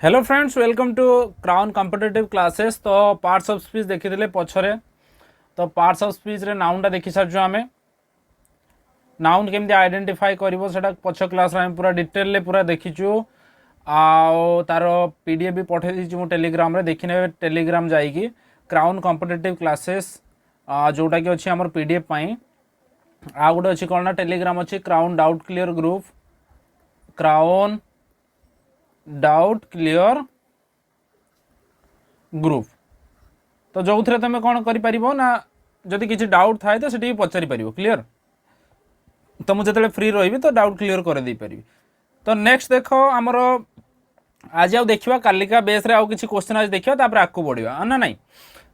Hello friends, welcome to Crown Competitive Classes. तो parts of speech देखी पछरे तो पार्ट्स ऑफ स्पीच रे नाउन टा देखि सारछु। आमे नाउन केमती आइडेंटिफाई करबो सेटा पछ क्लास रे पूरा डिटेल ले पूरा देखिछु। आ तार पीडीएफ भी पठे दी मु टेलीग्राम रे, देखिने टेलीग्राम जाइकी क्राउन कॉम्पिटिटिव क्लासेस जोटा कि अछि हमर पीडीएफ पाई। आ गोटे अछि कोन ना टेलीग्राम अछि crown doubt clear group, crown doubt clear group. तो जो थे तुम कौन कर ना जदि किसी डाउट थाए तो सेठी पचारि पार। क्लियर? तो मुझे जो फ्री रही तो डाउट क्लियर कर दे पारि। तो नेक्स्ट देख आमर आज आउ देखा कालिका बेस रे आउ किसी क्वेश्चन आज देखा तापर आगू बढ़िया ना नहीं।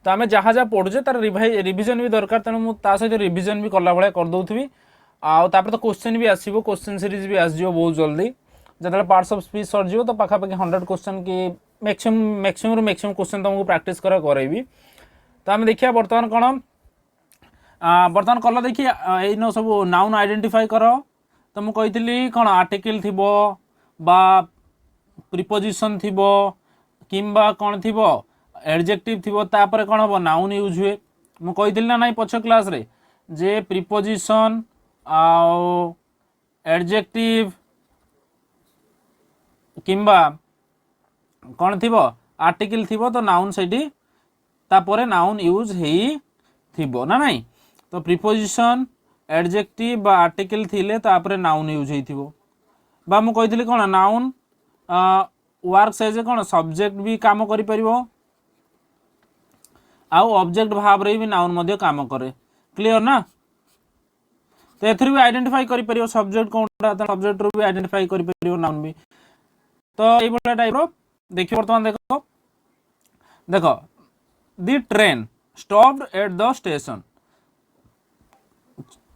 तो आम जहाँ जहाँ पढ़ुचे तार रिविजन भी दरकार, तेणु मुझे सहित रिविजन भी कला भाया करदे। आउे तो क्वेश्चन भी आसो, क्वेश्चन सीरीज भी आसो बहुत जल्दी। जो पार्ट्स ऑफ स्पीच सरजिव तो पाखापाखि 100 क्वेश्चन की मैक्सिमम क्वेश्चन तुमको प्रैक्टिस कराइबी। तो आम देखिए बर्तमान कौन बर्तमान कल देखिए ये सब नाउन आइडेंटिफाई कर। तो मुझे कही कौन आर्टिकल थी बा प्रिपोजिशन थी किंबा कौन थी एडजेक्टिव थी तापर कौन हम नाउन यूज हुए। मुझे कही ना ना पछ क्लास रे जे प्रिपोजिशन आउ एडजेक्टिव किंबा कौन थी आर्टिकल थी तो नाउन से तापर नाउन यूज हो ना नहीं। तो प्रिपोजिशन एडजेक्टिव बा आर्टिकल थिले तापर नाउन यूज हो। बा मु कही कौन नाउन वर्क एज कौन सब्जेक्ट भी काम करि परिबो आउ ऑब्जेक्ट भाव रे भी नाउन मध्य काम करे। क्लियर ना? तो एथर भी आइडेंटिफाई करि परिबो सब्जेक्ट कोनटा, तो सब्जेक्ट रो भी आइडेंटिफाई करि परिबो नाउन भी। तो ये बड़ा टाइप रो देखिए बर्तमान देखो देखो the train stopped at the station.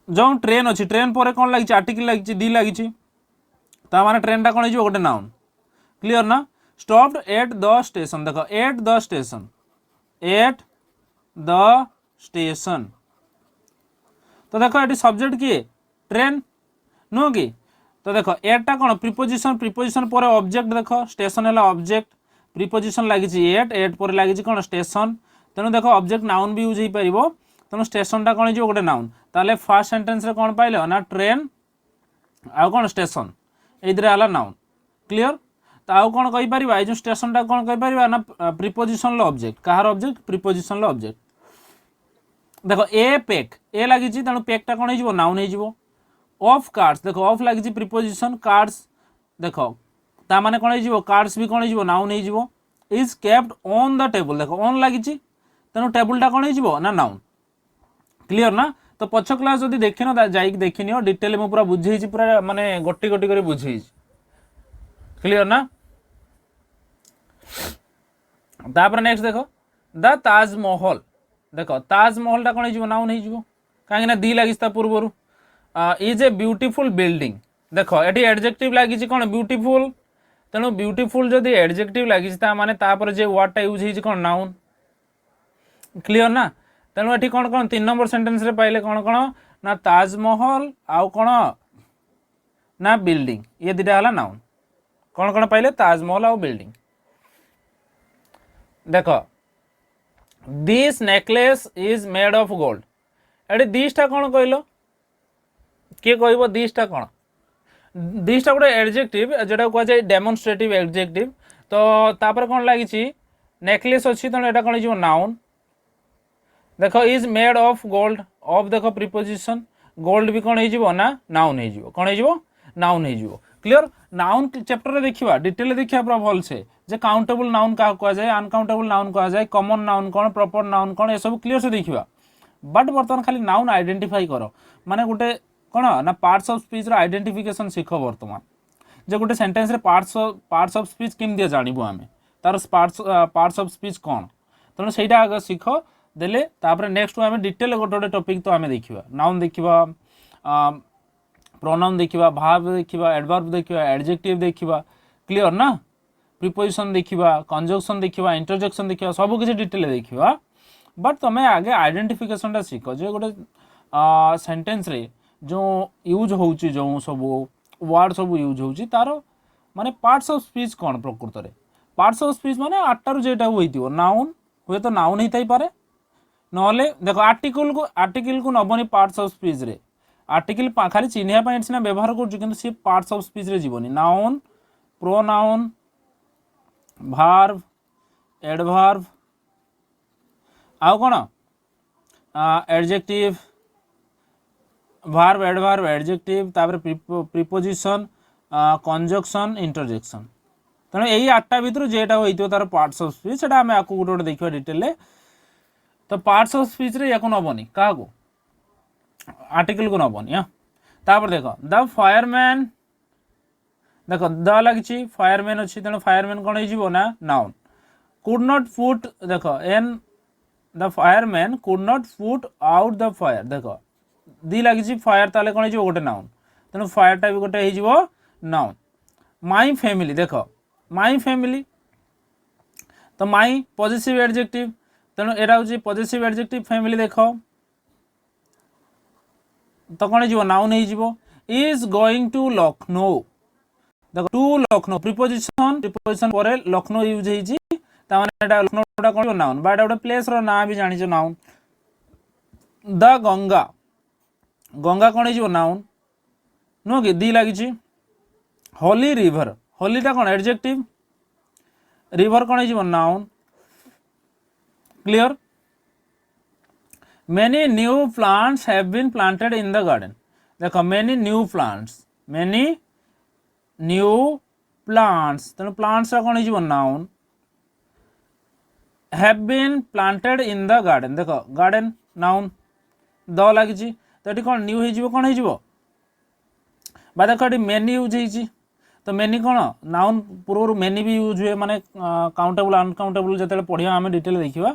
जो ट्रेन अच्छी ट्रेन पर कौन लगी आर्टिकल लगी दी लगी तो माने ट्रेन टा कौन हो गोटे नाउन। क्लियर ना? स्टॉप्ड एट द स्टेशन देखो eight the station the station. तो देखो ये सब्जेक्ट किए ट्रेन नुह कि। तो देखो एटा कौन प्रिपोजिशन प्रिपोजिशन पर ऑब्जेक्ट देखो स्टेशन है ऑब्जेक्ट प्रिपोजिशन लगी एट पर लगी कौन स्टेशन। तेणु देखो ऑब्जेक्ट नाउन भी यूज हो पार। तेणु स्टेशन टा कौन हो गोटे नाउन। ताले फर्स्ट सेंटेंस रे कौन पाइल ना ट्रेन आउ कौन स्टेशन ये नाउन। क्लियर? तो आउ कौन कही पार ये जो स्टेशन टा कौन कही पार ना प्रिपोजिशन ऑब्जेक्ट कहार ऑब्जेक्ट प्रिपोजिशन ऑब्जेक्ट। देखो ए पेक ए लगी तेणु पेक टा कौन हो नाउन हो। ऑफ कार्ड्स देखो ऑफ लगी प्रिपोजिशन कार्ड्स देखो ता माने कौन हो कार्ड्स भी कौन हो नाउन हो। Is kept on the table देखो ऑन लगी तेणु टेबल टा कौन हो ना नाउन। क्लियर ना? तो पछ क्लास जब देखिन जाइक देखिनियो डिटेल में पूरा बुझे पूरा माने गोटी गोटी कर बुझे। क्लियर ना? तापर नेक्स्ट देखो द ताजमहल देखो ताजमहल टा कौन हो नाउन हो कहीं दी लगी पूर्व इज ए ब्यूटीफुल बिल्डिंग। देखो ये एडजेक्टिव लगी कौन ब्यूटीफुल। तेणु ब्यूटीफुल जदि एडजेक्टिव लगी माने तापर जे वर्ड टा यूज हो कौन नाउन। क्लियर ना? तेणु ये कौन कौन 3 नंबर सेंटेंस रे पाइले कौन कौन ना ताजमहल आउ कौन ना बिल्डिंग ये दुटा है नाउन। कौन कौन पाइले ताजमहल आउ बिल्डिंग। देखो this necklace is made of gold ये दिसटा कौन कहल किए कह दिसटा कौन दिसटा गोटे एडजेक्टिव जोटा कह जाए डेमोन्स्ट्रेटिव एडजेक्टिव। तो तापर कौन लगी नेकलेस अच्छी तेणु यहाँ कौन हो नाउन। देखो is made of gold of देखो प्रिपोजिशन गोल्ड भी कौन हो ना नाउन हो कौन हो नाउन हो। क्लियर? नाउन चैप्टर में देखा डिटेल देखा पूरा भल से जे काउंटेबल नाउन क्या कहुए अनकाउंटेबल नाउन कहुए कॉमन नाउन कौन प्रॉपर नाउन कौन ये सब क्लियर से देखा। बट बर्तमान खाली नाउन आइडेंटिफाई कर माने गोटे कौन ना पार्ट्स ऑफ स्पीच रो आइडेंटिफिकेशन शिख। बर्तमान जे गोटे सेंटेंस रे पार्ट्स ऑफ स्पीच केमती जानबू आम तार पार्ट्स ऑफ स्पीच कौन। तेणु सहीटा आगे शिख देले तापर नेक्स्ट आम डिटेल गोटे गोटे टॉपिक तो आम देखा नाउन देखा प्रोनाउन देखा भाव देखा एडवर्ब देखा एडजेक्टिव देखा। क्लियर ना? प्रिपोजिशन देखा कंजक्शन देखा इंटरजेक्शन देखा सब किसी डिटेल देखा। बट तुम आगे आइडेंटिफिकेशन टा शिख जो गोटे सेंटेंस रे जो यूज हो जो सब वर्ड सब यूज हो तार माने पार्ट्स ऑफ स्पीच कौन प्रकृत में पार्ट्स ऑफ स्पीच माने आठटा जेटा होइतिबो नाउन हुए तो नाउन ही थाई पारे नहले देखो आर्टिकल को नबनी पार्ट्स ऑफ स्पीच रे आर्टिकल खाली चिन्हिया पाई सिना व्यवहार करछु किंतु सी पार्ट्स ऑफ स्पीच रे जीवनी नाउन प्रोनाउन भार्ब एडभार्ब आउ कोन एडजेक्टिव भार्ब एडभार्ब एडजेक्टिव तापर प्रीपोजिशन कंजक्शन इंटरजेक्शन तेणु यही आठटा भितर जेटा होइतो तार पार्ट्स ऑफ स्पीच सेटा हमें आकु गोटे देखिबा डिटेल रे तो पार्ट्स ऑफ स्पीच रे याको नबनी का को आर्टिकल को नबनी हां तापर देखो द फायरमैन देखो द लगी फायरमैन अच्छी तेणु फायरमैन कौन हो ना नाउन कुड नॉट पुट देखो एन the fireman could not put out the fire देखो दी लगी फायर ताले कौन हो गोटे नाउन तेणु फायरटा भी गोटे हो नाउन माई फैमिली देखो माई फैमिली तो माई पॉजिटिव एडजेक्टिव तेणु एटा हूँ पॉजिटिव एडजेक्टिव फैमिली देख तो कौन हो नाउन हो इज गोइंग टू लखनऊ देखो टू लखनऊ प्रिपोजिशन पर लखनऊ यूज होती लखनऊ कौन नाउन बा गोटे प्लेस रो ना भी जानी नाउन द गंगा गंगा कौन हो नाउन नुह कि दी लगी होली रिवर होलीटा कौन एडजेक्टिव रिवर कौन हो noun clear many new plants have been planted in the garden देखो मेनी न्यू प्लांट्स तेणु प्लांट्स कौन हो noun have been planted in the garden देखो गार्डन नाउन द लगी तो ये कौन न्यू हो कौन हो देखो ये मेनी यूज हो तो मेनी कौन नाउन पूर्व मेनी भी यूज हुए माने काउंटेबल अनकाउंटेबल जो पढ़िया आम डिटेल देखा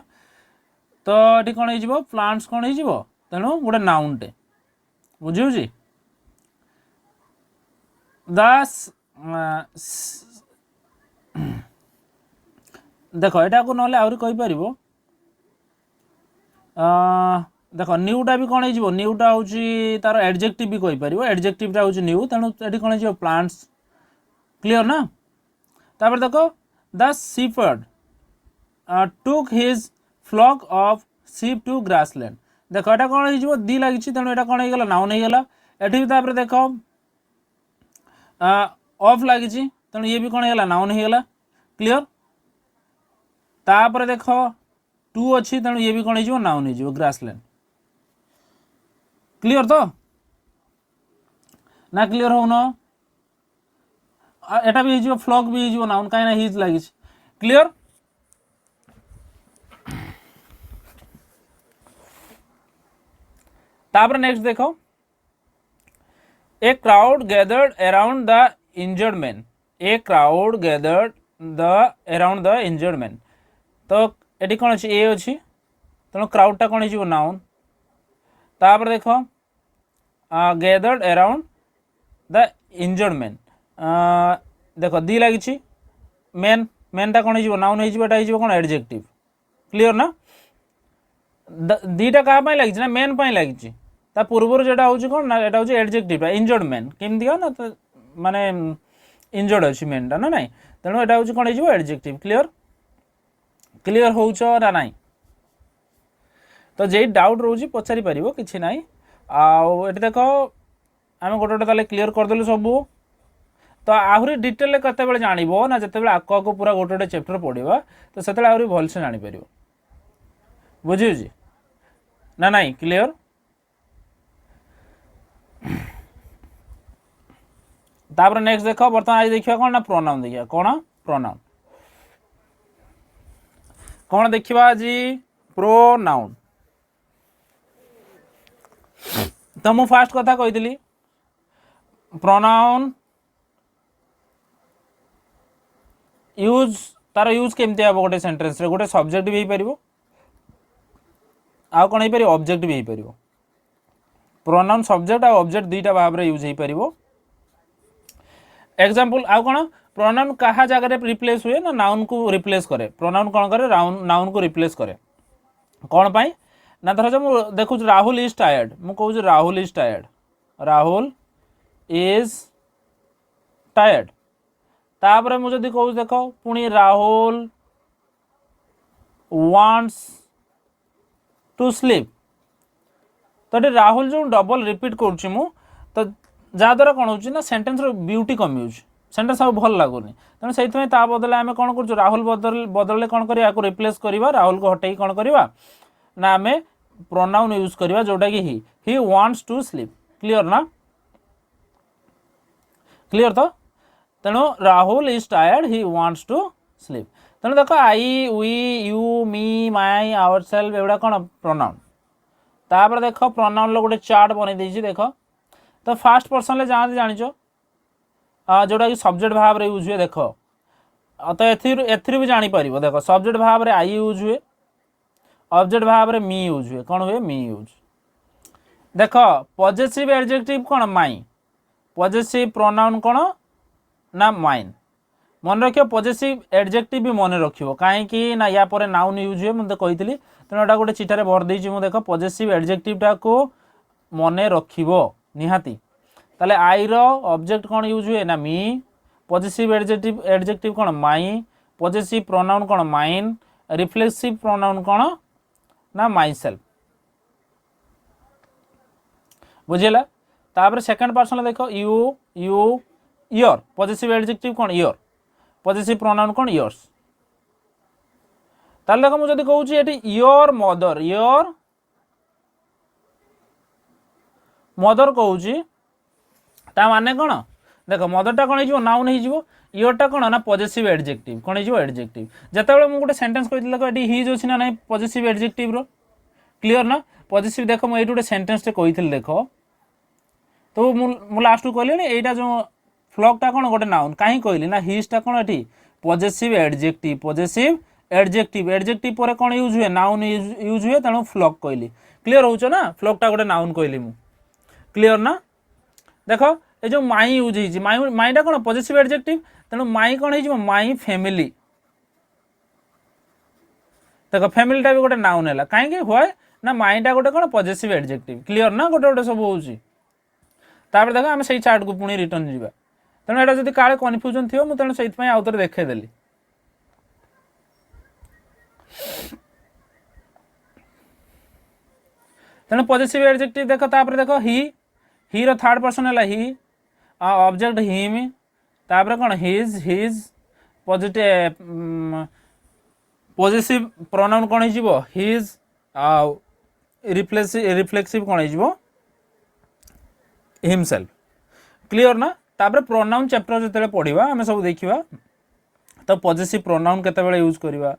तो ये कौन हो प्लांट्स कौन हो तेणु गोटे नाउनटे बुझे देखो यहाँ को ना आहरी कहीपर देख न्यूटा भी कौन हो न्यूटा हूँ तार एडजेक्टिव भी कहीपर एडजेक्टिवटा हूँ न्यू तेणु ये कौन हो प्लांट्स क्लियर ना तापर देखो the shepherd took his flock of sheep to grassland देखो यहाँ कौन हो दी लगी तेणु यहाँ कौन हो नाउन होगा एटी भी देख ऑफ लगी तेणु ये भी कौन होगा नाउन होगा क्लियर तापर देख टू अच्छी तेणु ये भी कौन हो नाउन हो ग्रासलैंड क्लियर तो ना क्लियर हो न एटा भी हो फ्लॉक भी हो नाउन कहीं हिज लगी क्लियर तापर नेक्स्ट देखो a crowd gathered around the injured man a crowd gathered the around the injured man तो ये कौन अच्छी ए अच्छी तेणु क्राउडटा कौन हो नाउन तापर देख gathered around the injured man देख दी लगी मेन मेनटा कौन हो नाउन हो कौन एडजेक्टिव क्लियर ना दीटा क्या लगी ना मेन लगी पूर्व जो हूँ कौन यहाँ हूँ एडजेक्टिव इंजर्ड मैन केमती ना तो माने इंजर्ड अच्छी मेनटा ना नाई तेणु यहाँ हूँ कौन हो एडजेक्टिव क्लियर क्लियर हो ना तो जे डाउट रोज पचारि पार कि ना आउ देख आम गोटे गोटे क्लीयर करदेलु सब तो आहरी डिटेल केत जानव ना जिते आक आक पूरा गोटे गोटे चैप्टर पढ़ा तो से आहरी भलसे जापर बुझे ना नाई क्लियर तापर नेक्स्ट देख बर्तमान आज देखा कौन ना प्रोनाउन देखा कौन प्रोनाउन कौन देखा आज प्रोनाउन तो मु फास्ट कथा कही प्रोनाउन यूज तार यूज केमती हम गोटे सेंटेंस रे गोटे सब्जेक्ट भी हो पार आउ कौन हो पार ऑब्जेक्ट भी हो पार प्रोनाउन सब्जेक्ट आ ऑब्जेक्ट दुईटा भाव में यूज हो पार एग्जांपल आउ कौन प्रोनाउन कहा जगह रिप्लेस हुए ना नाउन को रिप्लेस करे प्रोनाउन कौन करे नाउन को रिप्लेस करे कौन पाई ना धर मु देखु राहुल इज टायर्ड मु कहूँ Rahul is tired Rahul is tired तापर मुझे कहूँ देख पुणी राहुल वांट्स टू स्लीप तो ये राहुल जो डबल रिपीट करुच्ची मु तो जहाद्वारा कौन हो सेन्टेन्स ब्यूटी कमी सेन्टेन्स आउ भल लगुनि तेणु से बदले आम कौन कर राहुल बदल कौन कर रिप्लेस करवा राहुल को हटे कौन करवा ना आम प्रोनाउन यूज करवा जोटा कि he wants to sleep clear ना क्लियर तो तेणु Rahul is tired he wants to sleep तेणु देख I we you me my our self एगुड़ा कौन प्रोनाउन तापर देख प्रोनाउन गोटे चार्ट बन देख तो फास्ट पर्सन जहाँ जाच जोटा कि सब्जेक्ट भाव यूज हुए देख तो एथि भी जापर देख सब्जेक्ट भाव में आई यूज हुए ऑब्जेक्ट भाव में मी यूज हुए कौन हुए मी यूज देख पॉजिटिव एडजेक्टिव कौन माई पॉजिटिव प्रोनाउन कौन ना माइन मन रख पॉजिटिव एडजेक्टिव भी मन रख कहीं ना या पर नाउन यूज हुए मुझे कही तेणु एटा गोटे चिठार भर देती मुझे देख पॉजिटिव एडजेक्टिवटा को मन रख निहाती ताले आई रो ऑब्जेक्ट कौन यूज हुए ना मी पॉजिटिव एडजेक्टिव कौन माई पॉजिटिव प्रोनाउन कौन माइन रिफ्लेक्सिव प्रोनाउन कौन ना माई सेल्फ बुझेगा तापर सेकंड पर्सन देख you you your positive adjective कौन योर पॉजिटिव प्रोनाउन कौन योर्स ताले देख मुझे कहूँ ये योर मदर कहूँ ता माने कौन देख मदरटा कौन हो नाउन हो योरटा कौन ना पॉजिटिव एडजेक्टिव कौन हो एडजेक्टिव जितेबाला मुझे गोटे सेंटेंस कही हिज अच्छी ना ना पॉजिटिव एडजेक्टिव रो क्लियर ना पॉजिटिव देख मुझे गोटे सेंटेंस कही देख तो मु लास्ट को कहली यहाँ जो फ्लॉगटा कौन गोटे नाउन कहीं कहली ना हिजटा कौन ये पॉजिटिव एडजेक्टिव एडजेक्टिव पर कौन यूज हुए नाउन यूज हुए तेणु फ्लॉग कहली क्लियर हो ना फ्लॉगटा गोटे नाउन कहली मु क्लियर ना देख ये जो माई यूज हो माईटा कौन पॉजिटिव एडजेक्टिव तेणु माई कौन हो माई फैमिली देख फैमिलीटा भी गोटे नाउन है कहीं हुए ना माईटा गोटे कौन पॉजिटिव एडजेक्टिव क्लियर ना गोटे गोटे सब होपर देख आम से चार्ट को पुणी रिटर्न जावा तेणु यहाँ जब काले कन्फ्यूजन थी मुझे से आउ थे देखदेली तेणु पॉजिटिव एडजेक्टिव देख तापर देख ही रो थर्ड पर्सन है ही ऑब्जेक्ट हिम तापर कौन हिज पॉजिटिव प्रोनाउन कौन हो हिज रिफ्लेक्सिव कौन हो हिमसेल्फ क्लियर ना तापर प्रोनाउन चैप्टर जो पढ़ा आम सब देखा तो पॉजिटिव प्रोनाउन केते यूज करवा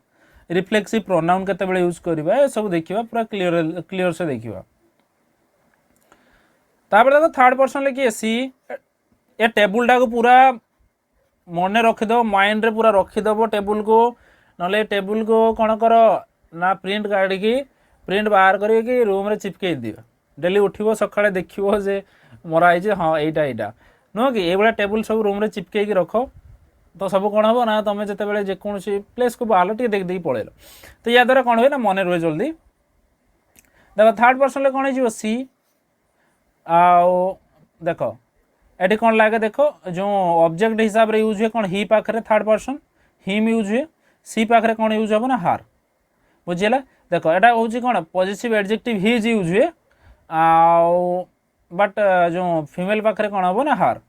रिफ्लेक्सिव प्रोनाउन केते यूज करवा ये सब देखा पूरा क्लियर से देखा तापर देखो थर्ड पर्सन लिखिए सी ए टेबुलटा को पूरा मन रखीद माइंड रे पूरा रखीदब टेबुल को ना टेबुल को कौन कर ना प्रिंट काढ़ी प्रिंट बाहर करके रूम रे चिपके दियो डेली उठिबो सकाळे देखिबो जे मराई हाँ यहाँ नुह कि ये टेबुल सब रूम रे चिपके रख तो सब कौन हम ना तुम जिते जेकोसी प्लेस को बाहर टे देख देख पड़ेल तो या द्वारा कौन हुए ना मन रुए जल्दी देख थर्ड पर्सन कौन हो सी देख ये कौन लगे देख जो ऑब्जेक्ट हिसाब रे यूज हुए कौन ही पाखे थर्ड पर्सन हिम यूज हुए सी पाखे कौन यूज हम ना हार बुझीला देख यहाँ हूँ कौन पॉजिटिव एडजेक्टिव हिज यूज हुए बट जो फीमेल पाखे कौन हम ना हार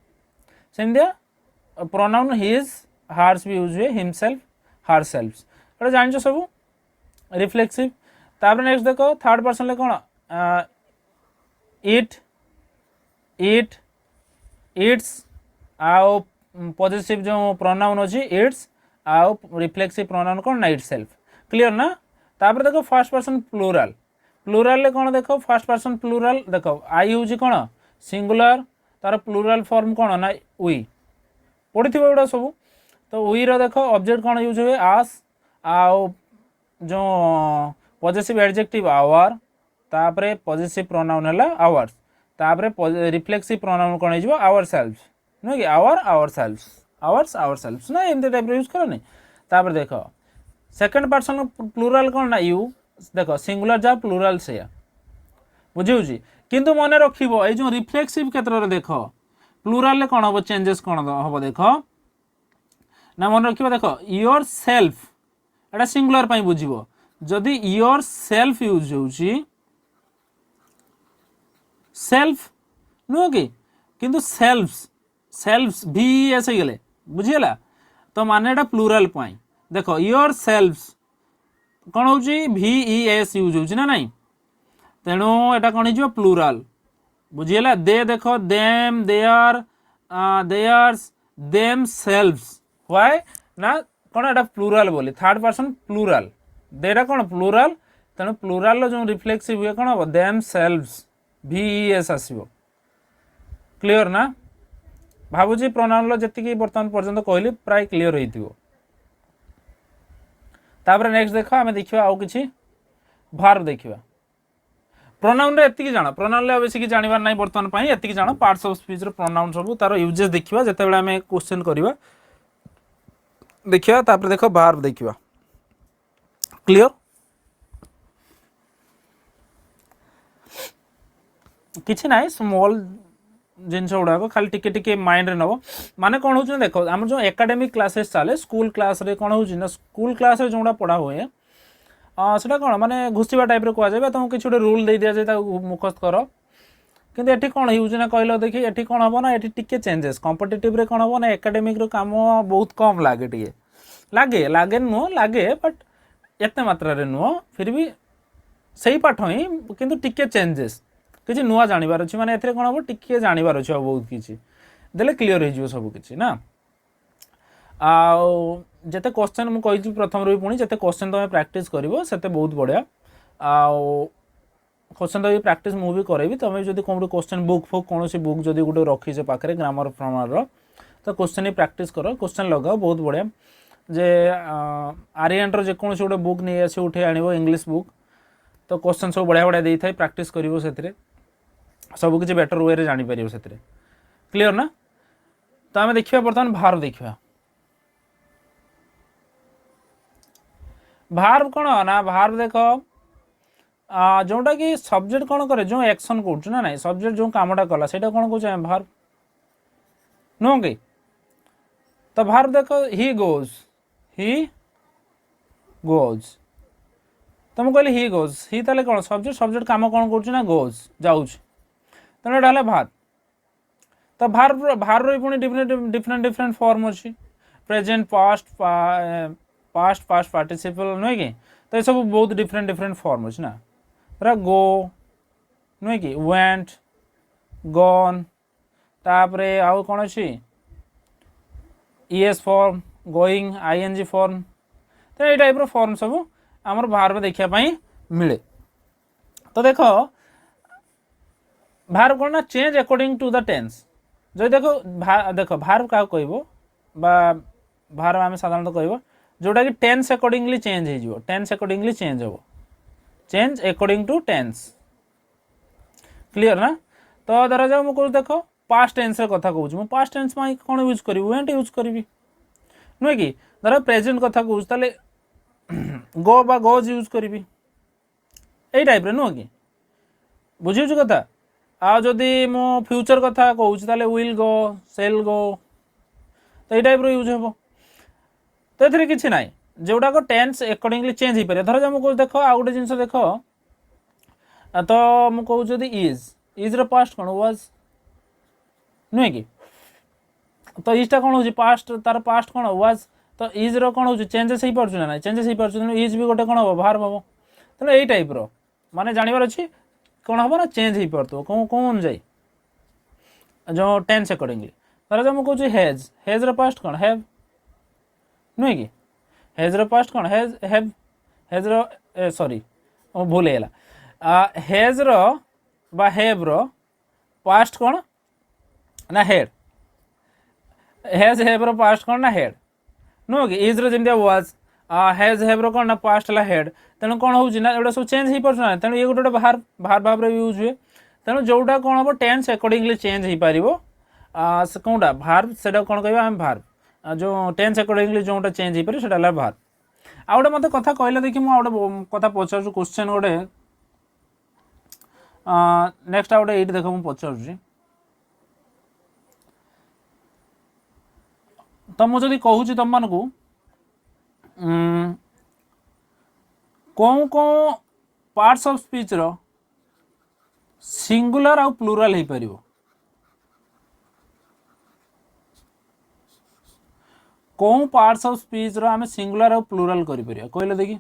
सेमतिया प्रोनाउन हिज हार्स भी यूज हुए हिमसेल्फ हार सेल्फ ये जान सब रिफ्लेक्सिव तापर नेक्स्ट देख थर्ड पर्सन कौन इट इट्स आउ पॉजिटिव जो प्रोनाउन अच्छी इट्स आउ रिफ्लेक्सिव प्रोनाउन कौन ना इट सेल्फ क्लियर ना तापर देख फर्स्ट पर्सन प्लूराल प्लूराल कौन देख फर्स्ट पर्सन प्लूराल देख आई हूँ कौन सिंगुलर तार प्लूराल फॉर्म कौन ना वी पढ़ी गुड़ा सब तो वी रो देख ऑब्जेक्ट कौन यूज हुए आस आउ जो पॉजिटिव एडजेक्टिव आवर तापर पॉजिटिव प्रोनाउन है आवर्स तापर रिफ्लेक्सिव प्रोनाउन कौन हो आवर सेल्फ नुह कि आवर सेल्फ ना एमती टाइप यूज कर तापर देख सेकंड पर्सन प्लूराल कौन ना यू देख सिंगुलर जा प्लूराल से बुझे किंतु मन रखिब ये जो रिफ्लेक्सिव क्षेत्र में देख प्लूराल कौन हम चेंजेस कौन हम देख ना मन रखिबा देख योर सेल्फ एटा सिंगुलर पई बुझिबो जदि योर सेल्फ यूज होउची सेल्फ नुह कि किंतु सेल्फ्स सेल्फ्स भी ऐसे गले बुझिला तो माने एटा प्लूरल पई देखो योर सेल्फ्स कौन होउची भी ई एस यूज होउची ना नहीं तेणु एटा कौन हो प्लूराल बुझीला दे देखो them their theirs themselves why ना कौन एटा प्लूराल बोली थर्ड पर्सन प्लूराल देटा कौन प्लूराल तेणु प्लूराल जो रिफ्लेक्सिव हुए कौन हम देम सेल्व्स भी ई एस आसो क्लीयर ना भावुची प्रोनाउन जी बर्तमान पर्यंत कहली प्राय क्लीयर हो तापर नेक्स्ट देख आम देखा आउ कि भार्ब देखा प्रोनाउन रे एतिकी जान प्रोनाउन रे बेसिक जानिबार नाही बर्तमान पई एतिकी जान पार्ट्स ऑफ स्पीच रो प्रोनाउन सब तार यूजेस देखिबा जते बेला हमें क्वेश्चन करबा देखिबा तापर देखो भार्ब देखिबा क्लियर किछि नाही स्मॉल जिनस गुड़ा खाली टिके टिके माइंड रे नबो माने कोन होछ देखो हम जो एकेडमिक क्लासेस चले स्कूल क्लास रे कोन होछ ना स्कूल क्लास रे जोडा पढ़ा होए सेटा कौन माने घुषिबा टाइप रे कह तुमको किसी गोटे रूल दे दिया जाए मुखस्त कर किंतु एठी कौन हो ना कहल देखिए एठी कौन हम ना एठी टिके चेंजेस कॉम्पिटिटिव रे कौन हम ना एकेडमिक रो काम बहुत कम लागे टिके लागे लागे नुह लागे बट एते मात्रा रे नुह फिर भी सही पाठ ही किंतु टिके चेंजेस किसी नुआ जानिबार अछि माने एथरे कौन हम टिके जानिबार अछि बहुत किछि देले क्लियर हो जिवो सब किछि ना आ जिते क्वेश्चन मुझे कही प्रथम रू पुणी जिते क्वेश्चन तुम प्रैक्टिस कर बहुत बढ़िया क्वेश्चन तो प्रैक्टिस मुझे करेबी तुम जो कौन क्वेश्चन बुक फुक कौन बुक जब गोटे रखीचे पाखे ग्रामर फ्रमर तो क्वेश्चन ही प्रैक्टिस कर क्वेश्चन लगाओ बहुत बढ़िया जे आर्यन जेकोसी गोटे बुक नहीं आस उठे आण इंग्लीश बुक तो क्वेश्चन सब बढ़िया बढ़िया देता है प्रैक्टिस कर सबकि बेटर वे जापर से क्लीयर ना तो आम देखा बर्तमान भार्ब देखा भार्ब कौन ना भार्ब देख जोटा कि सब्जेक्ट कौन करे जो एक्शन कर ना सब्जेक्ट जो कामटा कला से कौन कौन भार्ब नुह कि तो भार्ब देख ही गोज तो मुझे कहली ही गोज ही ताले कौन सब्जेक्ट सब्जेक्ट काम कौन कर गोज जाऊँ तेना एटा भार्ब तो भार्ब भार्ब पुणी डिफरेंट डिफरेंट डिफरेंट फॉर्म अच्छी present past past past participle नुहे कि तो ये सब बहुत डिफरेंट डिफरेंट फॉर्म अच्छे ना पूरा गो नुहे कि वेंट गॉन तापरे आउ कौन अच्छी ES form going ING form तो ये टाइप फॉर्म सब आमर भार्ब देखापी मिले तो देख भार्ब कौन ना change according to the tense जो देखो देख भार्ब क्या कह भार्ब आम साधारणतः कह जोटा कि टेंस अकॉर्डिंगली चेंज हो टेंस अकॉर्डिंगली चेंज हो change according to tense clear ना तो धरा जाओ मुझे देख पास्ट टेंस कथा कहूँ मुझे पास्ट टेंस में कौन यूज करी वेंट यूज करी नुहे कि धर प्रेजेंट कथा कहूँ ताले गो बा गोज यूज करी यही टाइप रे नुह कि बुझे कथा आदि मो फ्यूचर कथा कहूँ ताले विल गो सेल गो तो यही टाइप यूज हे तो ये किसी ना जोटाक टेंस अकॉर्डिंगली चेंज हो पारे धर जा मुझे देख आ गए जिन देख तो मुझे कहूँ इज पास्ट कौन वाज नुहे कि तो इजटा कौन हो पास्ट तार पास्ट कौन वाज तो इज कौन हो चेंजेस हो पार्छ ना चेंजेस हो पार्छ इज भी गोटे कौन हम भार्ब हम तेना यही टाइप माने जानवर अच्छी कौन हम ना चेंज हो पार कौन कौन जाए जो टेंस अकॉर्डिंगली धर जा मुझे कहूँ हेज हेज पास्ट कौन हैव नुहे कि हेज पास्ट कौन हेज हैव हेज सॉरी भूल है हेज बा हैव पास्ट कौन ना हेड हेज हैव पास्ट कौन ना हेड नुह कि is rummy was hedge have कौन ना पास्ट है हेड तेणु कौन होना एटा सब चेंज हो पार्छ तेणु ये गोटे भार्ब भाव यूज हुए तेणु जोटा कौन हम टेंस अकॉर्डिंगली चेंज हो पार कौटा भार्ब से कौन कह आम भार्ब जो टेंस अकॉर्डिंगली जोटा चेंज हो पारे से भार्ब आ गए मत कथा कहले देखिए मुझे कथा पचार क्वेश्चन गोटे नेक्स्ट आ गए ये देख मुझे पचार तो मुझे कहूँ तुम मानू कौन कौन पार्ट्स ऑफ स्पीच रो सिंगुलर आउ प्लूराल हो पार कौन पार्ट्स ऑफ स्पीच रो आम सिंगुलर आउ प्लूराल कर कहले देखी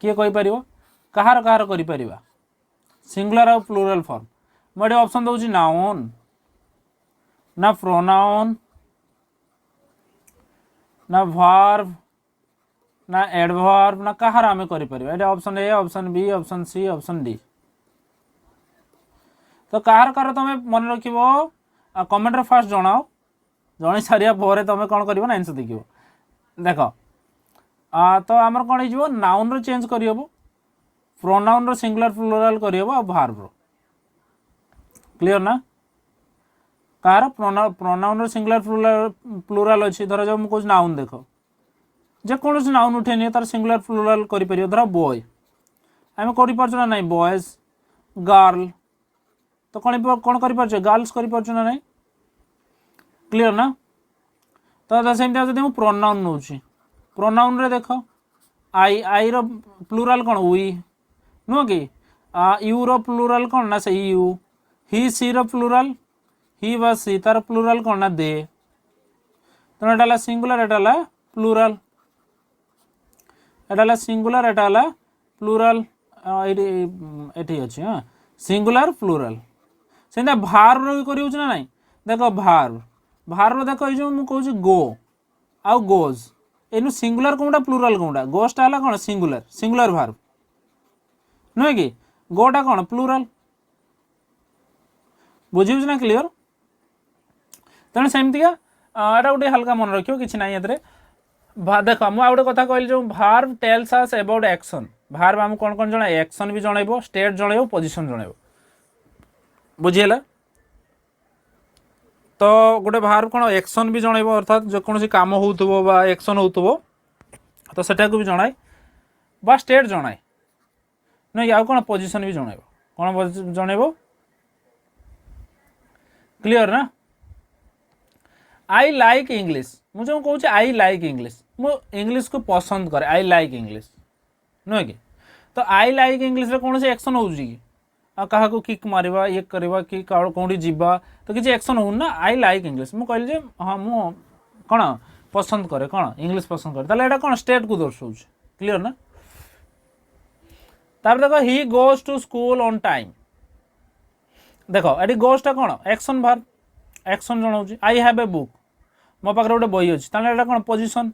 किए कहीपर कहार कहार कर सिंगुलर आउ प्लूराल फॉर्म मुझे ऑप्शन दूसरी नाउन ना प्रोनाउन ना वर्ब ना एडवर्ब ना कहार आम कर option A option B option C option D तो कहार कहार तुम मन रख कमेंट फास्ट जनाओ जन सारिया पर तुम कौन कर आंसर देख देख तो आमर कौन हो नाउन रो चेंज कर प्रोनाउन रो सिंगुलर प्लूराल कर वर्ब रो क्लियर ना कहार प्रोनाउन रो सिंगुलर प्लूराल अच्छी धर जो मुझे नाउन देख जेकोसी नाउन उठे तार सिंगुलर प्लूराल कर धर बॉय आम कर ना बॉयज गर्ल तो कौन कर गर्ल्स कर ना नहीं क्लियर ना तो सेमती जब प्रोनाउन नौ प्रोनाउन रे देख आई आई रो प्लूराल कौन वी नुह कि यू रो प्लूराल कौन ना से you he C row plural ही बा सी तार प्लूराल कौन ना दे तेना एटा सिंगुलर एटा प्लूराल एटा सिंगुलर एटा प्लूराल ये अच्छे हाँ सिंगुलर प्लूराल से भार कर ना नहीं देख भार भार देख ये मुझे गो आउ गोज एनु सिंगुलर कौटा प्लूराल कौटा गोस्टा है कौन सिंगुलर सिंगुलर भार नुहे कि गोटा कौन प्लूराल बुझे ना क्लियर तेणु सेमतिका एटा गोटे हल्का मन रखियो किसी ना ये देख मुझे गोटे कथा कहली जो verb tells us about action verb आम कौन कौन जन एक्शन भी जनइब स्टेट जनइब पोजिशन जनइब बुझीगला तो गोटे भार्ब कौन एक्शन भी जनइब अर्थात जेकोसी काम हो एक्शन हो तो सेटा को भी जनाए बा स्टेट जनाए नहीं आउ कौन पोजिशन भी जनइब कौन जनइब क्लियर ना आई लाइक इंग्लिश मुझे कहूँ आई लाइक इंग्लिश मु इंग्लिश को पसंद करे आई लाइक इंग्लिश नुहे कि तो आई लाइक इंग्लिश रे कौन से एक्शन हो क्या किक मारिबा ये करवा कि कौटी जीवा तो किसी एक्शन हो ना आई लाइक इंग्लिश मु कहली हाँ मु कौन पसंद करे कौन इंग्लिश पसंद करे ताले एटा कौन स्टेट को दर्शाऊ क्लियर ना तापर देखो he goes to school on time देखो ये गोजटा कौन एक्शन भार एक्शन जनाऊँ आई हैव ए बुक मो पाखे गोटे बही अच्छी ताले एटा कौन पोजिशन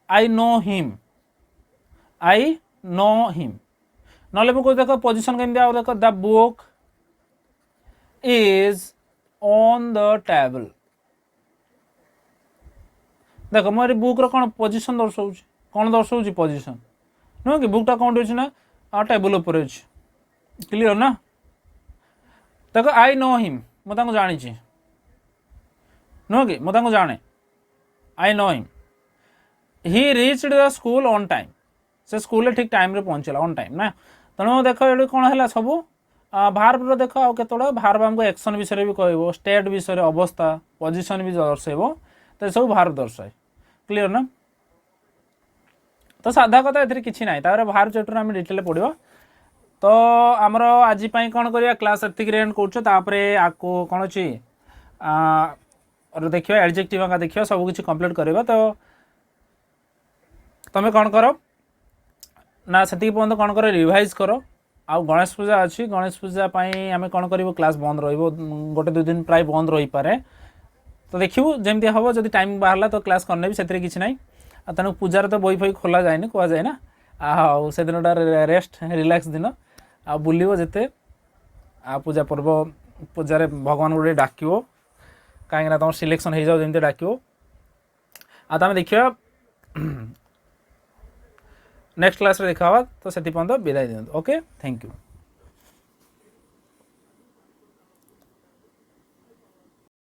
आई नो हिम ना मुझे देख पोजिशन केमती आ देख the book is on the table देख मोर बुक रो कौन पोजिशन दर्शाऊ कौन दर्शाऊ पोजिशन नुह कि बुकटा कौन अच्छी ना टेबल उपर अच्छी क्लियर ना देख आई नो हिम मुझे जानी नुह कि मुझे जाने I know him he reached the school on time से स्कूल ठीक टाइम रे पहुँचला ऑन टाइम ना तेणु देख ये कौन है सब भार्ब देख आउ केतोड़ा भार्ब आमको एक्शन विषय भी कह स्टेट विषय अवस्था पोजिशन भी दर्शेब तो सब भार्ब दर्शाए क्लियर ना तो साधा कथा ए कि ना भार्ब चैप्टर आम डिटेल पढ़ा तो आमर आज कौन करवा क्लास एतिक एंड कर आपको कौन अच्छी देखिए एडजेक्टिव देखिए सब किसी कंप्लीट करवा तो तुम्हें कौन कर ना से पर्यटन कौन कर रिवाइज कर आउ गणेश पूजा अच्छी गणेश पूजा आम कौन कर क्लास बंद रोटे 2 दिन प्राय बंद रही पारे तो देखिए जमी हम जब टाइम बाहर तो क्लास करने भी से किसी ना तेणु पूजार तो बही फही खोल जाए कह जाए ना से दिन रेस्ट रिलैक्स दिन आ बुल जिते आ पूजा पर्व पूजा भगवान गोटे डाक कहीं तुम सिलेक्शन हो जाओ जमी डाक आम देखा नेक्स्ट क्लास रे देखा तो से विदाय दिखाँ ओके थैंक यू।